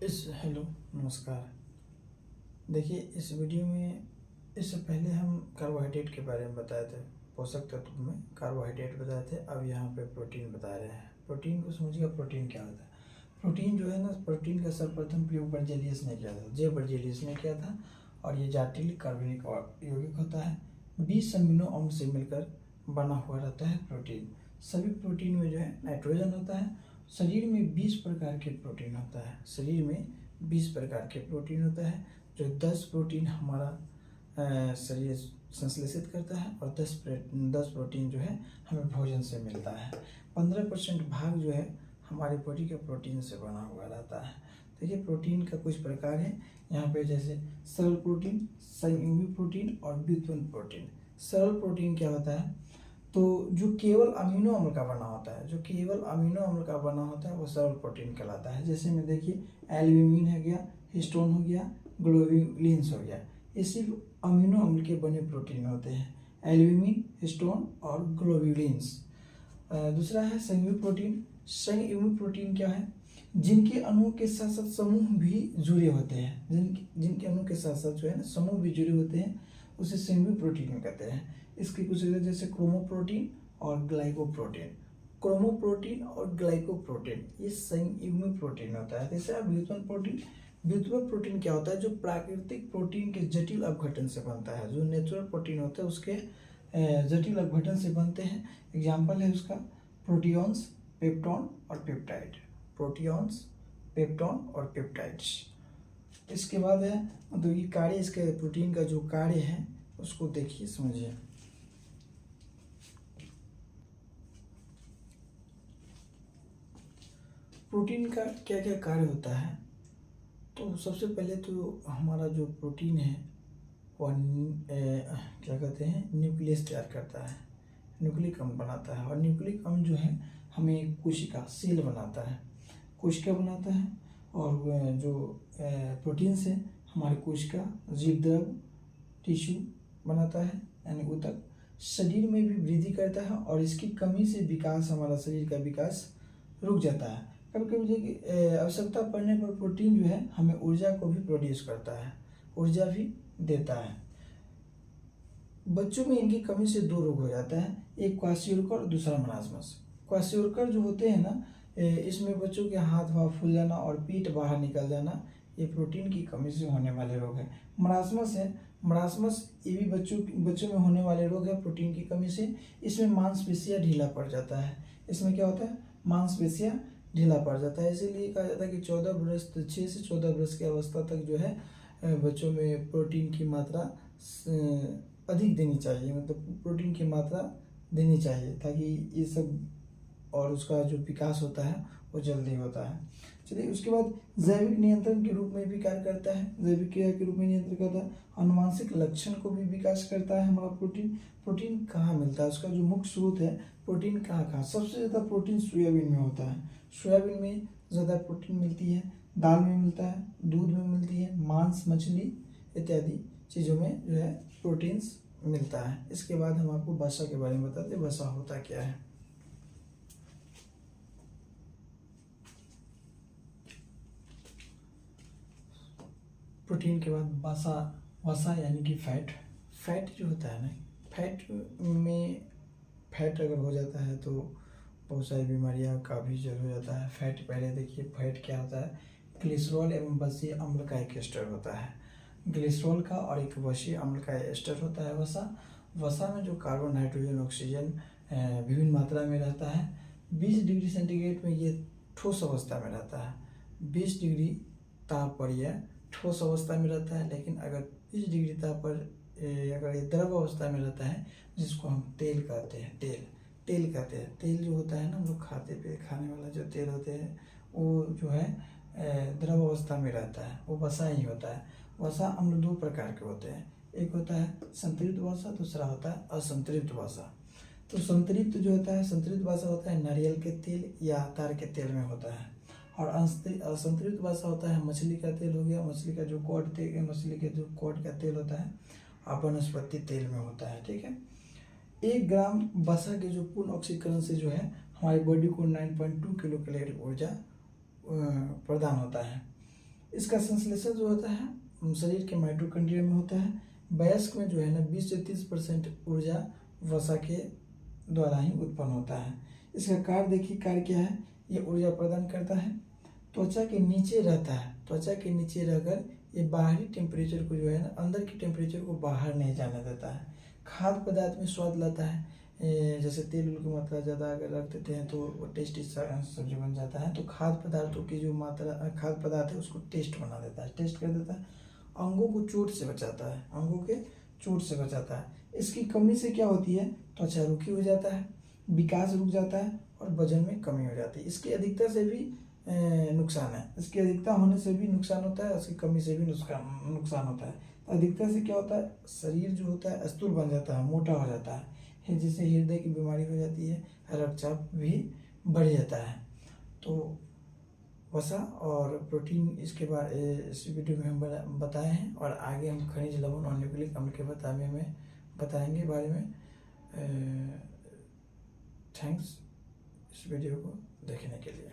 Hello नमस्कार। देखिए, इस वीडियो में इससे पहले हम कार्बोहाइड्रेट के बारे में बताए थे। पोषक तत्व में कार्बोहाइड्रेट बताए थे। अब यहाँ पे प्रोटीन बता रहे हैं। प्रोटीन को समझिएगा, प्रोटीन क्या होता है। प्रोटीन जो है ना, प्रोटीन का सर्वप्रथम प्रयोग बर्जेलियस ने किया था। जे बर्जेलियस ने किया था और ये जाटिल कार्बनिक यौगिक होता है। 20 अमीनो अम्ल से मिलकर बना हुआ रहता है प्रोटीन। सभी प्रोटीन में जो है नाइट्रोजन होता है। शरीर में 20 प्रकार के प्रोटीन होता है। शरीर में 20 प्रकार के प्रोटीन होता है, जो 10 प्रोटीन हमारा शरीर संश्लेषित करता है और 10 प्रोटीन जो है हमें भोजन से मिलता है। 15% भाग जो है हमारी बॉडी के प्रोटीन से बना हुआ रहता है। देखिए, प्रोटीन का कुछ प्रकार है यहाँ पे, जैसे सरल प्रोटीन, संयुग्मी प्रोटीन और व्युत्पन्न प्रोटीन। सरल प्रोटीन क्या होता है, तो जो केवल अमीनो अम्ल का बना होता है, जो केवल अमीनो अम्ल का बना होता है वो सरल प्रोटीन कहलाता है। जैसे में देखिए, एल्ब्यूमिन हो गया, हिस्टोन हो गया, ग्लोब्युलिन्स हो गया। ये सिर्फ अमीनो अम्ल के बने प्रोटीन होते हैं, एल्ब्यूमिन, हिस्टोन और ग्लोब्युलिन्स। दूसरा है संयुग्मी प्रोटीन। संयुग्मी प्रोटीन क्या है, जिनके अणुओं के साथ साथ समूह भी जुड़े होते हैं। जिनके अणु के साथ साथ जो है ना समूह भी जुड़े होते हैं, उसे संयुग्मी प्रोटीन कहते हैं। इसकी कुछ जैसे क्रोमोप्रोटीन और ग्लाइकोप्रोटीन। क्रोमोप्रोटीन और ग्लाइकोप्रोटीन ये संयुग्मी प्रोटीन होता है। जैसे व्युत्पन्न प्रोटीन। व्युत्पन्न प्रोटीन क्या होता है, जो प्राकृतिक प्रोटीन के जटिल अपघटन से बनता है। जो नेचुरल प्रोटीन होता है उसके जटिल अपघटन से बनते हैं। एग्जाम्पल है उसका प्रोटियॉन्स, पेप्टॉन और पेप्टाइड। प्रोटियॉन्स, पेप्टॉन और पेप्टाइड्स। इसके बाद है तो ये कार्य, इसके प्रोटीन का जो कार्य है उसको देखिए, समझिए। प्रोटीन का क्या क्या कार्य होता है, तो सबसे पहले तो हमारा जो प्रोटीन है वो क्या कहते हैं, न्यूक्लियस तैयार करता है, न्यूक्लिक अम्ल बनाता है। और न्यूक्लिक अम्ल जो है हमें कोशिका, सेल बनाता है, कोशिका बनाता है। और जो प्रोटीन से हमारे कोशिका, जीवद्रव, टिश्यू बनाता है, यानी ऊतक। शरीर में भी वृद्धि करता है और इसकी कमी से विकास, हमारा शरीर का विकास रुक जाता है। कभी कभी देखिए, आवश्यकता पड़ने पर प्रोटीन जो है हमें ऊर्जा को भी प्रोड्यूस करता है, ऊर्जा भी देता है। बच्चों में इनकी कमी से 2 रोग हो जाता है, एक क्वाशियोरकर और दूसरा मरासमस। क्वाशियोरकर जो होते हैं ना, इसमें बच्चों के हाथ वहाँ फूल जाना और पीठ बाहर निकल जाना, ये प्रोटीन की कमी से होने वाले रोग हैं। मरासमस है, मरासमस ये भी बच्चों में होने वाले रोग है प्रोटीन की कमी से। इसमें मांसपेशियाँ ढीला पड़ जाता है। इसमें क्या होता है, मांसपेशियाँ ढीला पड़ जाता है। इसीलिए कहा जाता है कि 6 से 14 वर्ष की अवस्था तक जो है बच्चों में प्रोटीन की मात्रा अधिक देनी चाहिए, मतलब प्रोटीन की मात्रा देनी चाहिए, ताकि ये सब और उसका जो विकास होता है वो जल्दी होता है। चलिए, उसके बाद जैविक नियंत्रण के रूप में भी कार्य करता है। जैविक क्रिया के रूप में नियंत्रण करता है। आनुवांशिक लक्षण को भी विकास करता है हमारा प्रोटीन। प्रोटीन कहाँ मिलता है, उसका जो मुख्य स्रोत है प्रोटीन कहाँ कहाँ, सबसे ज़्यादा प्रोटीन सोयाबीन में होता है। सोयाबीन में ज़्यादा प्रोटीन मिलती है, दाल में मिलता है, दूध में मिलती है, मांस, मछली इत्यादि चीज़ों में जो है प्रोटीन्स मिलता है। इसके बाद हम आपको वसा के बारे में बताते हैं। वसा होता क्या है। प्रोटीन के बाद वसा, वसा यानी कि फैट। फैट जो होता है ना, फैट अगर हो जाता है तो बहुत सारी बीमारियां का भी जड़ हो जाता है। फैट, पहले देखिए फैट क्या होता है, ग्लिसरॉल एवं वसीय अम्ल का एक एस्टर होता है। ग्लिसरॉल का और एक वसीय अम्ल का एस्टर होता है वसा। वसा में जो कार्बन, नाइट्रोजन, ऑक्सीजन विभिन्न मात्रा में रहता है। 20 डिग्री सेंटीग्रेड में ये ठोस अवस्था में रहता है। 20 डिग्री ताप पर यह ठोस अवस्था में रहता है। लेकिन अगर 20 डिग्री ताप पर अगर ये द्रव अवस्था में रहता है, जिसको हम तेल कहते हैं, तेल कहते हैं। तेल जो होता है ना, हम लोग खाने वाला जो तेल होते हैं वो जो है द्रव अवस्था में रहता है, वो वसा ही होता है। वसा अम्ल 2 प्रकार के होते हैं, एक होता है संतृप्त वसा, दूसरा होता है असंतृप्त वसा। तो संतृप्त जो होता है, संतृप्त वसा होता है नारियल के तेल या तार के तेल में होता है। और असंतृप्त वसा होता है मछली का तेल हो गया, मछली का जो कॉड का तेल होता है वनस्पति तेल में होता है। ठीक है, 1 ग्राम वसा के जो पूर्ण ऑक्सीकरण से जो है हमारी बॉडी को 9.2 किलो कैलोरी ऊर्जा प्रदान होता है। इसका संश्लेषण जो होता है शरीर के माइटोकॉन्ड्रिया में होता है। वयस्क में जो है ना 20 से 30% ऊर्जा वसा के द्वारा ही उत्पन्न होता है। इसका कार्य देखिए, कार्य क्या है, ये ऊर्जा प्रदान करता है, त्वचा के नीचे रहता है, त्वचा के नीचे रहकर ये बाहरी टेम्परेचर को जो है ना अंदर की टेम्परेचर को बाहर नहीं जाने देता है। खाद्य पदार्थ में स्वाद लाता है, जैसे तेल की मात्रा ज़्यादा अगर रख देते हैं तो वो टेस्टी सब्जी बन जाता है। तो खाद्य पदार्थों की जो मात्रा खाद्य पदार्थ है उसको टेस्ट बना देता है, टेस्ट कर देता है। अंगों को चोट से बचाता है, अंगों के चोट से बचाता है। इसकी कमी से क्या होती है, त्वचा रुखी हो जाता है, विकास रुक जाता है और वजन में कमी हो जाती है। इसकी अधिकता से भी नुकसान है, इसकी अधिकता होने से भी नुकसान होता है, इसकी कमी से भी नुकसान होता है। तो अधिकता से क्या होता है, शरीर जो होता है स्थूल बन जाता है, मोटा हो जाता है, जिससे हृदय की बीमारी हो जाती है, रक्तचाप भी बढ़ जाता है। तो वसा और प्रोटीन इसके बारे इस वीडियो में हम बताए हैं, और आगे हम खनिज, लवण और न्यूक्लिक अम्ल के बारे में बताएंगे बारे में। थैंक्स इस वीडियो को देखने के लिए।